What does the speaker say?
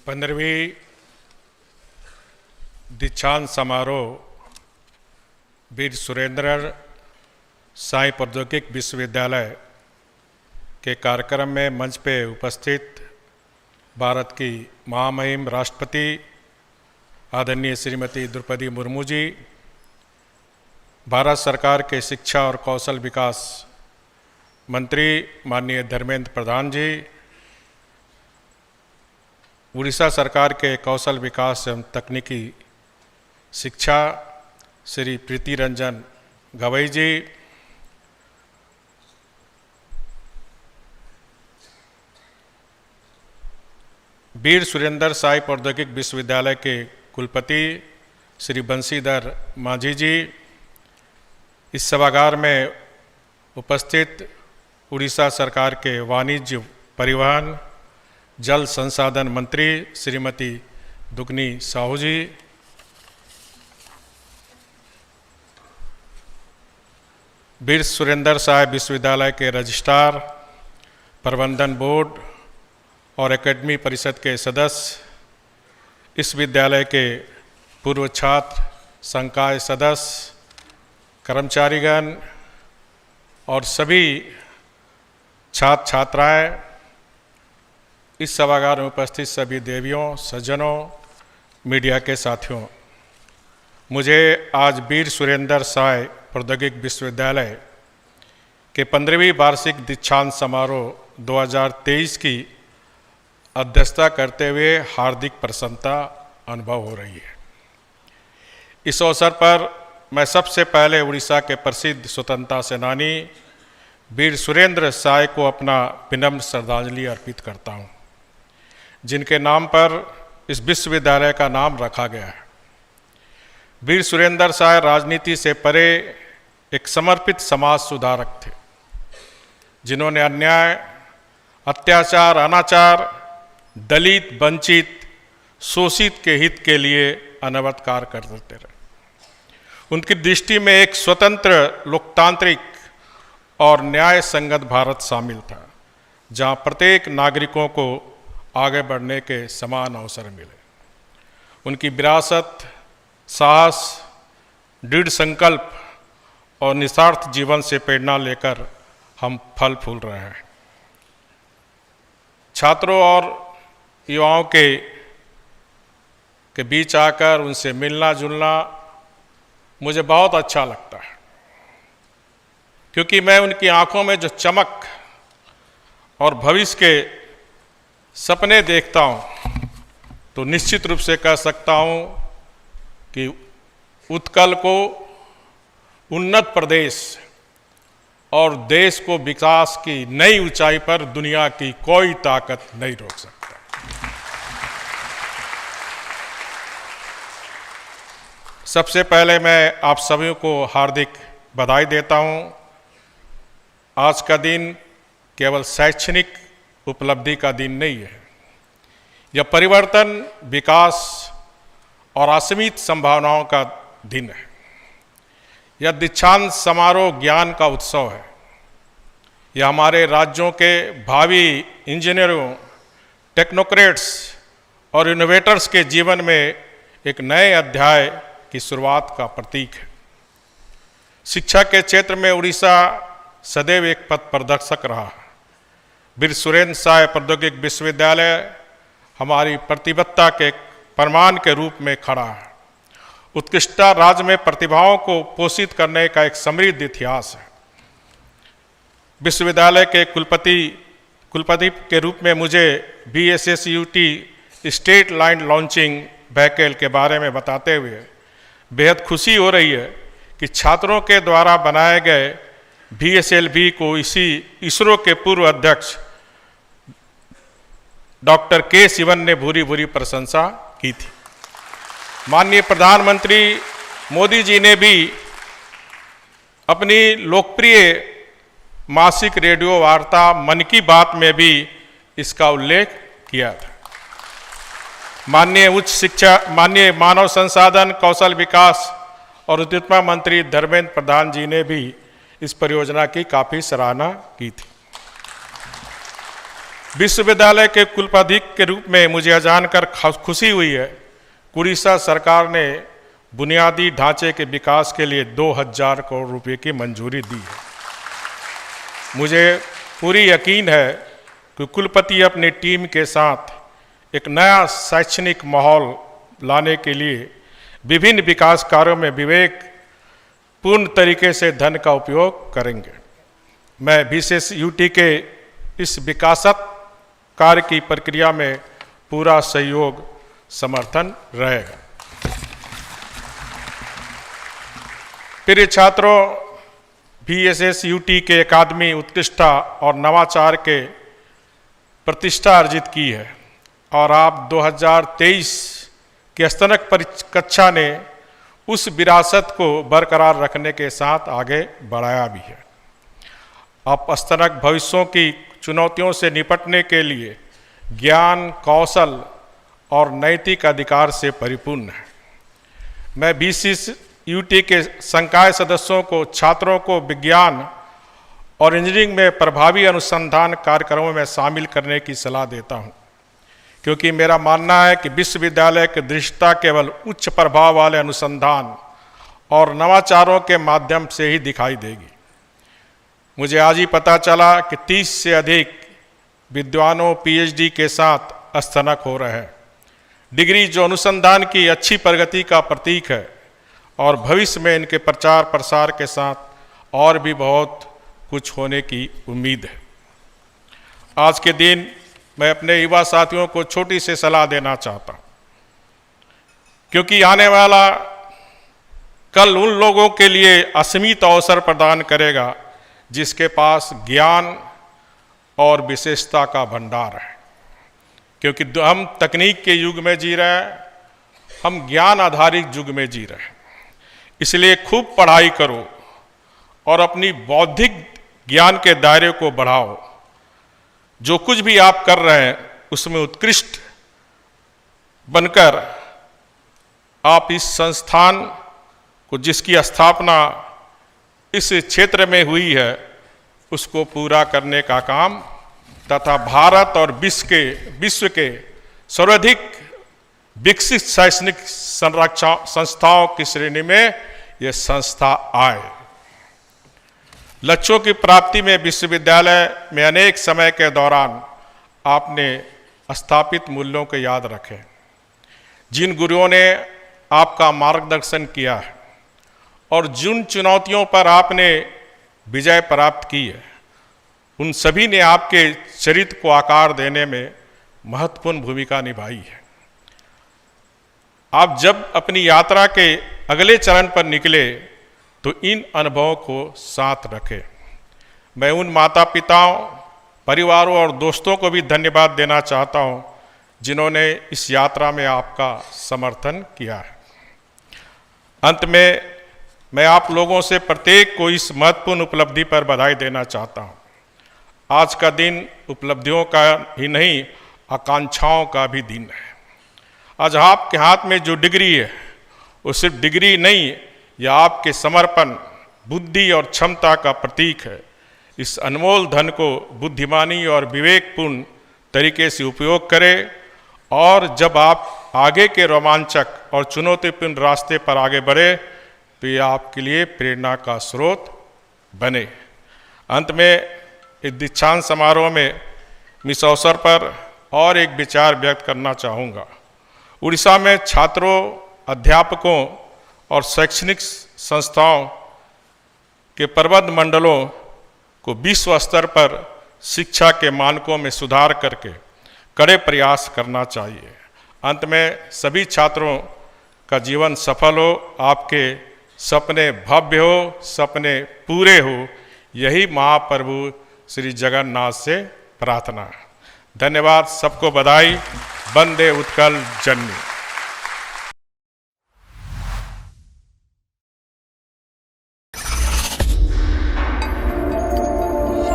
15वीं दीक्षांत समारोह वीर सुरेंद्र साई प्रौद्योगिक विश्वविद्यालय के कार्यक्रम में मंच पे उपस्थित भारत की महामहिम राष्ट्रपति आदरणीय श्रीमती द्रौपदी मुर्मू जी, भारत सरकार के शिक्षा और कौशल विकास मंत्री माननीय धर्मेंद्र प्रधान जी, उड़ीसा सरकार के कौशल विकास एवं तकनीकी शिक्षा श्री प्रीति रंजन गवई जी, वीर सुरेंद्र साई प्रौद्योगिक विश्वविद्यालय के कुलपति श्री बंशीधर माझी जी, इस सभागार में उपस्थित उड़ीसा सरकार के वाणिज्य, परिवहन, जल संसाधन मंत्री श्रीमती दुगनी साहू जी, वीर सुरेंद्र साई विश्वविद्यालय के रजिस्ट्रार, प्रबंधन बोर्ड और एकेडमी परिषद के सदस्य, इस विद्यालय के पूर्व छात्र, संकाय सदस्य, कर्मचारीगण और सभी छात्र छात्राएं, इस सभागार में उपस्थित सभी देवियों, सज्जनों, मीडिया के साथियों, मुझे आज वीर सुरेंद्र साई प्रौद्योगिक विश्वविद्यालय के 15वीं वार्षिक दीक्षांत समारोह 2023 की अध्यक्षता करते हुए हार्दिक प्रसन्नता अनुभव हो रही है। इस अवसर पर मैं सबसे पहले उड़ीसा के प्रसिद्ध स्वतंत्रता सेनानी वीर सुरेंद्र साई को अपना विनम्र श्रद्धांजलि अर्पित करता हूं, जिनके नाम पर इस विश्वविद्यालय का नाम रखा गया है। वीर सुरेंद्र साई राजनीति से परे एक समर्पित समाज सुधारक थे, जिन्होंने अन्याय, अत्याचार, अनाचार, दलित, वंचित, शोषित के हित के लिए अनवरत कार्य करते रहे। उनकी दृष्टि में एक स्वतंत्र, लोकतांत्रिक और न्याय संगत भारत शामिल था, जहां प्रत्येक नागरिकों को आगे बढ़ने के समान अवसर मिले। उनकी विरासत, साहस, दृढ़ संकल्प और निस्वार्थ जीवन से प्रेरणा लेकर हम फल फूल रहे हैं। छात्रों और युवाओं के बीच आकर उनसे मिलना जुलना मुझे बहुत अच्छा लगता है, क्योंकि मैं उनकी आंखों में जो चमक और भविष्य के सपने देखता हूं, तो निश्चित रूप से कह सकता हूं कि उत्कल को उन्नत प्रदेश और देश को विकास की नई ऊंचाई पर दुनिया की कोई ताकत नहीं रोक सकता। सबसे पहले मैं आप सभी को हार्दिक बधाई देता हूं। आज का दिन केवल शैक्षणिक उपलब्धि का दिन नहीं है, यह परिवर्तन, विकास और असीमित संभावनाओं का दिन है। यह दीक्षांत समारोह ज्ञान का उत्सव है। यह हमारे राज्यों के भावी इंजीनियरों, टेक्नोक्रेट्स और इनोवेटर्स के जीवन में एक नए अध्याय की शुरुआत का प्रतीक है। शिक्षा के क्षेत्र में उड़ीसा सदैव एक पथ प्रदर्शक रहा है। वीर सुरेंद्र साई प्रौद्योगिक विश्वविद्यालय हमारी प्रतिबद्धता के प्रमाण के रूप में खड़ा है। उत्कृष्टता राज्य में प्रतिभाओं को पोषित करने का एक समृद्ध इतिहास है। विश्वविद्यालय के कुलपति के रूप में मुझे BSSUT state line launching vehicle के बारे में बताते हुए बेहद खुशी हो रही है कि छात्रों के द्वारा बनाए गए VSLV को इसरो के पूर्व अध्यक्ष डॉक्टर K शिवन ने भूरी प्रशंसा की थी। माननीय प्रधानमंत्री मोदी जी ने भी अपनी लोकप्रिय मासिक रेडियो वार्ता मन की बात में भी इसका उल्लेख किया था। माननीय मानव संसाधन, कौशल विकास और उद्यमिता मंत्री धर्मेंद्र प्रधान जी ने भी इस परियोजना की काफ़ी सराहना की थी। विश्वविद्यालय के कुलपति के रूप में मुझे यह जानकर खुशी हुई है कि उड़ीसा सरकार ने बुनियादी ढांचे के विकास के लिए 2000 करोड़ रुपए की मंजूरी दी है। मुझे पूरी यकीन है कि कुलपति अपनी टीम के साथ एक नया शैक्षणिक माहौल लाने के लिए विभिन्न विकास कार्यों में विवेकपूर्ण तरीके से धन का उपयोग करेंगे। मैं विशेष यूटी के इस विकासक कार्य की प्रक्रिया में पूरा सहयोग समर्थन रहेगा। प्रिय छात्रों, VSSUT के अकादमी उत्कृष्टता और नवाचार के प्रतिष्ठा अर्जित की है और आप 2023 की स्नातक कक्षा ने उस विरासत को बरकरार रखने के साथ आगे बढ़ाया भी है। आप स्नातक भविष्यों की चुनौतियों से निपटने के लिए ज्ञान, कौशल और नैतिक अधिकार से परिपूर्ण है। मैं VSSUT के संकाय सदस्यों को छात्रों को विज्ञान और इंजीनियरिंग में प्रभावी अनुसंधान कार्यक्रमों में शामिल करने की सलाह देता हूं, क्योंकि मेरा मानना है कि विश्वविद्यालय की दृष्टता केवल उच्च प्रभाव वाले अनुसंधान और नवाचारों के माध्यम से ही दिखाई देगी। मुझे आज ही पता चला कि 30 से अधिक विद्वानों PhD के साथ स्नातक हो रहे हैं। डिग्री जो अनुसंधान की अच्छी प्रगति का प्रतीक है और भविष्य में इनके प्रचार प्रसार के साथ और भी बहुत कुछ होने की उम्मीद है। आज के दिन मैं अपने युवा साथियों को छोटी सी सलाह देना चाहता हूं, क्योंकि आने वाला कल उन लोगों के लिए असीमित अवसर प्रदान करेगा जिसके पास ज्ञान और विशेषता का भंडार है। क्योंकि हम तकनीक के युग में जी रहे हैं, हम ज्ञान आधारित युग में जी रहे हैं। इसलिए खूब पढ़ाई करो और अपनी बौद्धिक ज्ञान के दायरे को बढ़ाओ। जो कुछ भी आप कर रहे हैं उसमें उत्कृष्ट बनकर आप इस संस्थान को, जिसकी स्थापना इस क्षेत्र में हुई है, उसको पूरा करने का काम तथा भारत और विश्व के सर्वाधिक विकसित शैक्षणिक संस्थाओं की श्रेणी में यह संस्था आए। लक्ष्यों की प्राप्ति में विश्वविद्यालय में अनेक समय के दौरान आपने स्थापित मूल्यों को याद रखें। जिन गुरुओं ने आपका मार्गदर्शन किया है और जिन चुनौतियों पर आपने विजय प्राप्त की है, उन सभी ने आपके चरित्र को आकार देने में महत्वपूर्ण भूमिका निभाई है। आप जब अपनी यात्रा के अगले चरण पर निकले तो इन अनुभवों को साथ रखें। मैं उन माता पिताओं, परिवारों और दोस्तों को भी धन्यवाद देना चाहता हूं जिन्होंने इस यात्रा में आपका समर्थन किया है। अंत में मैं आप लोगों से प्रत्येक को इस महत्वपूर्ण उपलब्धि पर बधाई देना चाहता हूं। आज का दिन उपलब्धियों का ही नहीं, आकांक्षाओं का भी दिन है। आज आपके हाथ में जो डिग्री है वो सिर्फ डिग्री नहीं, यह आपके समर्पण, बुद्धि और क्षमता का प्रतीक है। इस अनमोल धन को बुद्धिमानी और विवेकपूर्ण तरीके से उपयोग करें और जब आप आगे के रोमांचक और चुनौतीपूर्ण रास्ते पर आगे बढ़े तो ये आपके लिए प्रेरणा का स्रोत बने। अंत में इस दीक्षांत समारोह में इस अवसर पर और एक विचार व्यक्त करना चाहूँगा। उड़ीसा में छात्रों, अध्यापकों और शैक्षणिक संस्थाओं के प्रबंध मंडलों को विश्व स्तर पर शिक्षा के मानकों में सुधार करके कड़े प्रयास करना चाहिए। अंत में सभी छात्रों का जीवन सफल हो, आपके सपने भव्य हो, सपने पूरे हो, यही महाप्रभु श्री जगन्नाथ से प्रार्थना है। धन्यवाद, सबको बधाई। वंदे उत्कल जननी।